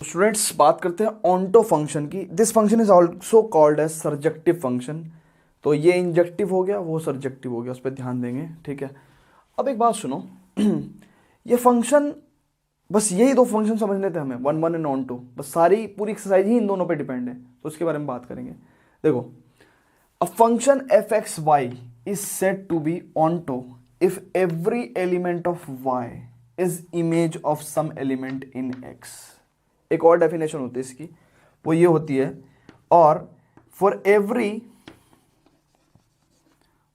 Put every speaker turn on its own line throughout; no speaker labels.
Students बात करते हैं ऑन्टो फंक्शन की। This function is also called as surjective function. तो ये इंजेक्टिव हो गया, वो सर्जेक्टिव हो गया, उस पर ध्यान देंगे, ठीक है। अब एक बात सुनो ये फंक्शन, बस यही दो फंक्शन समझ लेते हैं हमें, one one and onto, बस सारी पूरी एक्सरसाइज ही इन दोनों पे डिपेंड है, तो उसके बारे में बात करेंगे। देखो, a function f x y is said to be onto if every element of y is image of some element in x. एक और डेफिनेशन होती है इसकी, वो ये होती है, और for every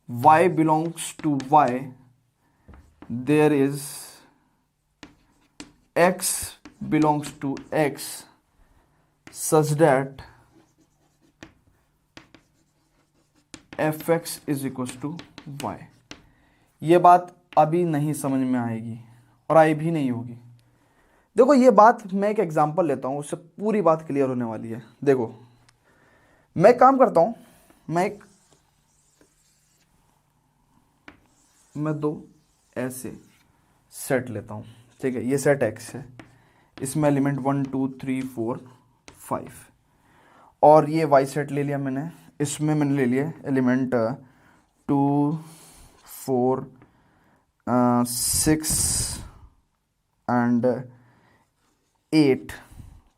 y belongs to y there is x belongs to x such that fx is equals to y। ये बात अभी नहीं समझ में आएगी और आई भी नहीं होगी। देखो, ये बात मैं एक एग्जांपल लेता हूँ, उससे पूरी बात क्लियर होने वाली है। देखो, मैं काम करता हूँ, मैं दो ऐसे सेट लेता हूँ, ठीक है। ये सेट एक्स है, इसमें एलिमेंट 1 2 3 4 5, और ये वाई सेट ले लिया मैंने, इसमें मैंने ले लिया एलिमेंट 2 4 6 एंड 8,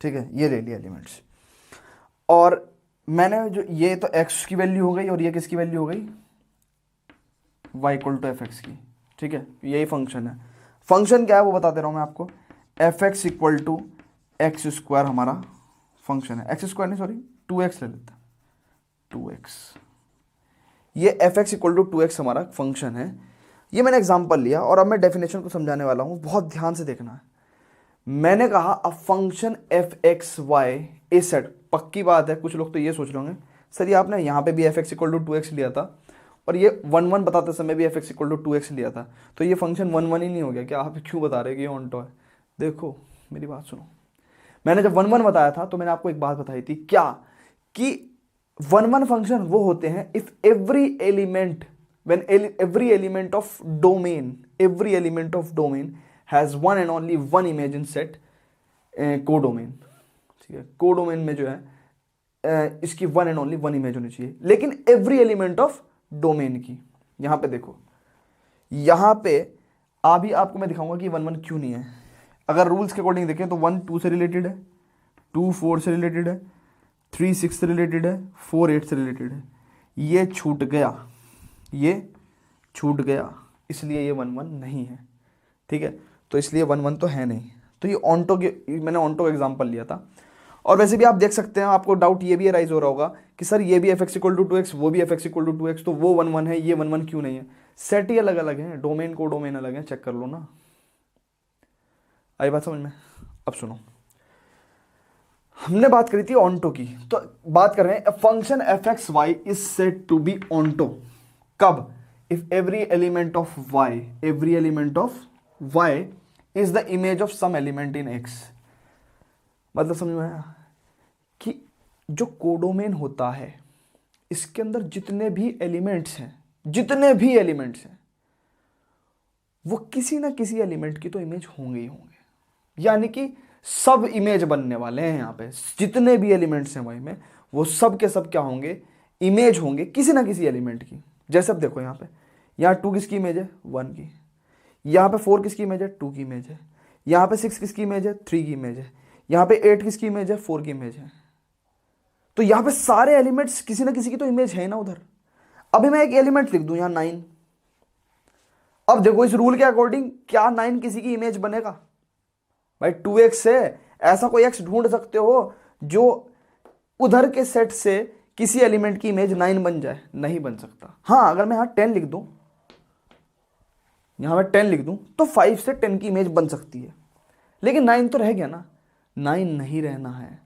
ठीक है। ये ले लिया एलिमेंट्स, और मैंने जो ये तो एक्स की वैल्यू हो गई, और ये किसकी वैल्यू हो गई, y equal to f x की, ठीक है। यही फंक्शन है। फंक्शन क्या है वो बता दे रहा हूँ मैं आपको। F x equal to x square हमारा फंक्शन है। एक्स स्क्वायर नहीं, सॉरी, 2x ले लेते हैं, 2x। ये F x equal to 2x हमारा फंक्शन है। ये मैंने एग्जांपल लिया, और अब मैं डेफिनेशन को समझाने वाला हूँ, बहुत ध्यान से देखना है। मैंने कहा a function f x y a set, पक्की बात है, कुछ लोग तो ये सोच लेंगे सर ये आपने यहाँ पे भी F x equal to 2x लिया था, और ये 1 1 बताते समय भी F x equal to 2x लिया था, तो ये फंक्शन 1 1 ही नहीं हो गया क्या? आप क्यों बता रहे कि ये ऑन्टो है? देखो मेरी बात सुनो, मैंने जब 1 1 बताया था तो मैंने आपको एक बात बताई थी, क्या कि 1 1 फंक्शन वो होते हैं if every element, when every element of domain, every element of domain has one and only one image in set codomain, ठीक है। कोडोमेन में जो है इसकी one and only one image होनी चाहिए, लेकिन एवरी एलिमेंट ऑफ डोमेन की। यहां पे देखो, यहां पे अभी आपको मैं दिखाऊंगा कि 1 1 क्यों नहीं है। अगर रूल्स के अकॉर्डिंग देखें तो 1 2 से रिलेटेड है, 2 4 से रिलेटेड है, 3 6 से रिलेटेड है, 4 8 से रिलेटेड है। ये छूट गया, ये छूट गया, इसलिए ये 1 1 नहीं है, ठीक है। तो इसलिए 1 1 तो है नहीं। तो ये ऑन्टो के, मैंने ऑन्टो का एग्जाम्पल लिया था। और वैसे भी आप देख सकते हैं, आपको डाउट ये भी अराइज हो रहा होगा कि सर ये भी F x equal to 2x, वो भी F x equal to 2x, तो वो 1 1 है, ये 1 1 क्यों नहीं है? सेट ही अलग अलग है, डोमेन को डोमेन अलग है, चेक कर लो ना। आई बात समझ में? अब सुनो, हमने बात करी थी ऑन्टो की, तो बात कर रहे हैं function f x y is said to be onto कब? If every element of y, every element of y is the image of some element in x. मतलब समझ में आया कि जो कोडोमेन होता है, इसके अंदर जितने भी एलिमेंट्स हैं, जितने भी एलिमेंट्स हैं, वो किसी ना किसी एलिमेंट की तो इमेज होंगे ही होंगे। यानी कि सब इमेज बनने वाले हैं यहाँ पे, जितने भी एलिमेंट्स हैं वही में, वो सब के सब क्या होंगे? इमेज होंगे किसी ना किसी एलिमेंट की। जैसे अब देखो यहाँ पे, यहाँ 2 किसकी इमेज है? 1 की। यहाँ पे 4 किसकी इमेज है? 2 की इमेज है। यहाँ पे 6 किसकी इमेज है? 3 की इमेज है। यहाँ पे 8 किसकी इमेज है? 4 की इमेज है। तो यहाँ पे सारे एलिमेंट्स किसी ना किसी की तो इमेज है ना उधर। अभी मैं एक एलिमेंट लिख दूं यहाँ 9, अब देखो इस रूल के अकॉर्डिंग क्या 9 किसी की इमेज बनेगा? भाई 2x से ऐसा कोई x ढूंढ सकते हो जो उधर के सेट से किसी एलिमेंट की इमेज 9 बन जाए? नहीं बन सकता। हाँ, अगर मैं यहाँ 10 लिख दूं, यहाँ मैं 10 लिख दूं तो 5 से 10 की इमेज बन सकती है, लेकिन 9 तो रह गया ना। 9 नहीं रहना है।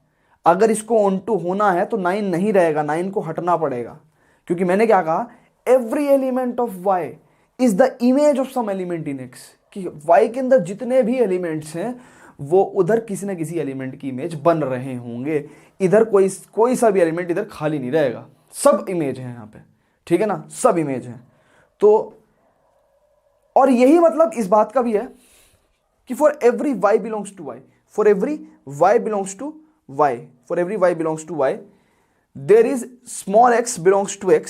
अगर इसको ऑन्टो होना है तो 9 नहीं रहेगा, 9 को हटना पड़ेगा, क्योंकि मैंने क्या कहा? Every element of y is the image of some element in x, कि वाई के अंदर जितने भी एलिमेंट्स हैं वो उधर किसी ना किसी एलिमेंट की इमेज बन रहे होंगे। इधर कोई सा भी एलिमेंट इधर खाली नहीं रहेगा, सब इमेज है यहाँ पे, ठीक है ना, सब इमेज है। तो और यही मतलब इस बात का भी है कि for every y belongs to y, for every y belongs to y, for every y belongs to y, there is small x belongs to x,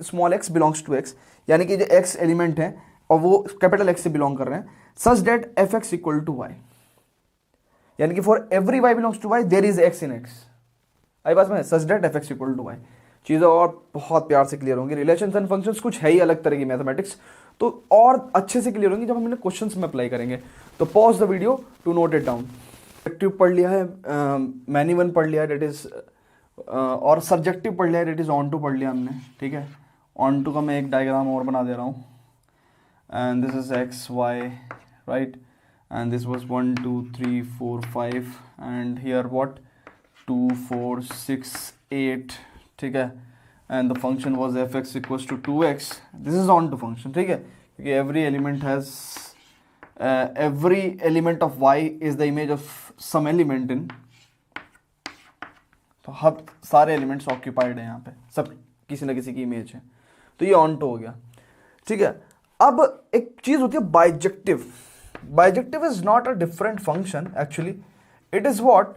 small x belongs to x, यानी कि जो x एलिमेंट है और वो capital X से belong कर रहे हैं, such that fx equal to y, यानी कि for every y belongs to y there is x in x, आई बात में, such that fx equal to y। चीज़ें और बहुत प्यार से क्लियर होंगी, रिलेशंस एंड फंक्शंस कुछ है ही अलग तरह की मैथमेटिक्स, तो और अच्छे से क्लियर होंगी जब हम इन्हें क्वेश्चंस में अप्लाई करेंगे। तो pause the video to note it down. Objective पढ़ लिया है, मैनी वन पढ़ लिया है, डेट इज, और सब्जेक्टिव पढ़ लिया है, डेट इज ऑन टू पढ़ लिया हमने, ठीक है। ऑन टू का मैं एक डायग्राम और बना दे रहा हूँ, and this is x y, right, and this was 1 2 3 4 5 and here what 2 4 6 8, ठीक है, and the function was f x equals to 2x, this is onto function, ठीक है, क्योंकि every element has every element of y is the image of some element in, तो हर सारे elements occupied है यहाँ पे, सब किसी ना किसी की इमेज है, तो ये ऑन टू हो गया, ठीक है। अब एक चीज होती है bijective. Bijective is not a different function actually, it is what,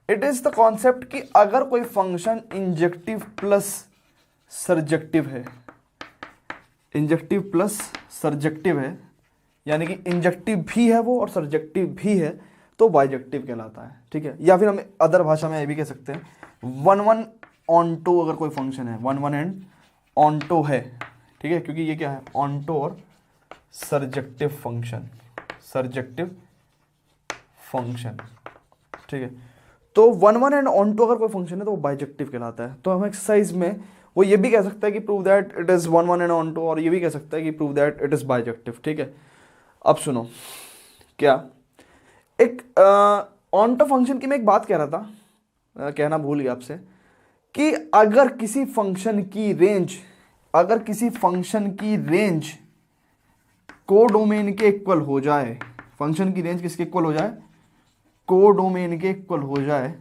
it is the concept कि अगर कोई फंक्शन इंजेक्टिव प्लस सर्जेक्टिव है, इंजेक्टिव प्लस सर्जेक्टिव है, यानी कि इंजेक्टिव भी है वो और सर्जेक्टिव भी है, तो बाइजेक्टिव कहलाता है, ठीक है। या फिर हम अदर भाषा में ये भी कह सकते हैं 1 1 ऑन टू, अगर कोई फंक्शन है 1 1 एंड ऑन टू है, ठीक है, क्योंकि ये क्या है, ऑन टू और सर्जेक्टिव फंक्शन, सर्जेक्टिव फंक्शन, ठीक है। तो 1 1 एंड ऑन टू अगर कोई फंक्शन है तो वो बाइजेक्टिव कहलाता है। तो हम एक्सरसाइज में वो ये भी कह सकता है कि prove that it is 1 1 and onto, और ये भी कह सकता है कि prove that it is bijective, ठीक है। अब सुनो, क्या एक ऑन टू फंक्शन की मैं एक बात कह रहा था, कहना भूल गया आपसे, कि अगर किसी फंक्शन की रेंज, अगर किसी फंक्शन की रेंज कोडोमेन के इक्वल हो जाए, फंक्शन की रेंज किसके इक्वल हो जाए, कोडोमेन के इक्वल हो जाए,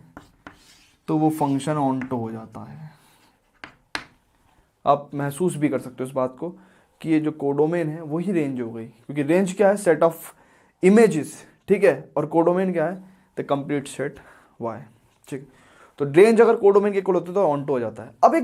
तो वो फंक्शन ऑन टू हो जाता है। आप महसूस भी कर सकते हो इस बात को कि ये जो कोडोमेन है वही रेंज हो गई, क्योंकि रेंज क्या है, सेट ऑफ इमेजेस, ठीक है, और कोडोमेन क्या है, द कंप्लीट सेट वाई, ठीक। तो रेंज अगर कोडोमेन के इक्वल होती है तो ऑन टू हो जाता है। अब एक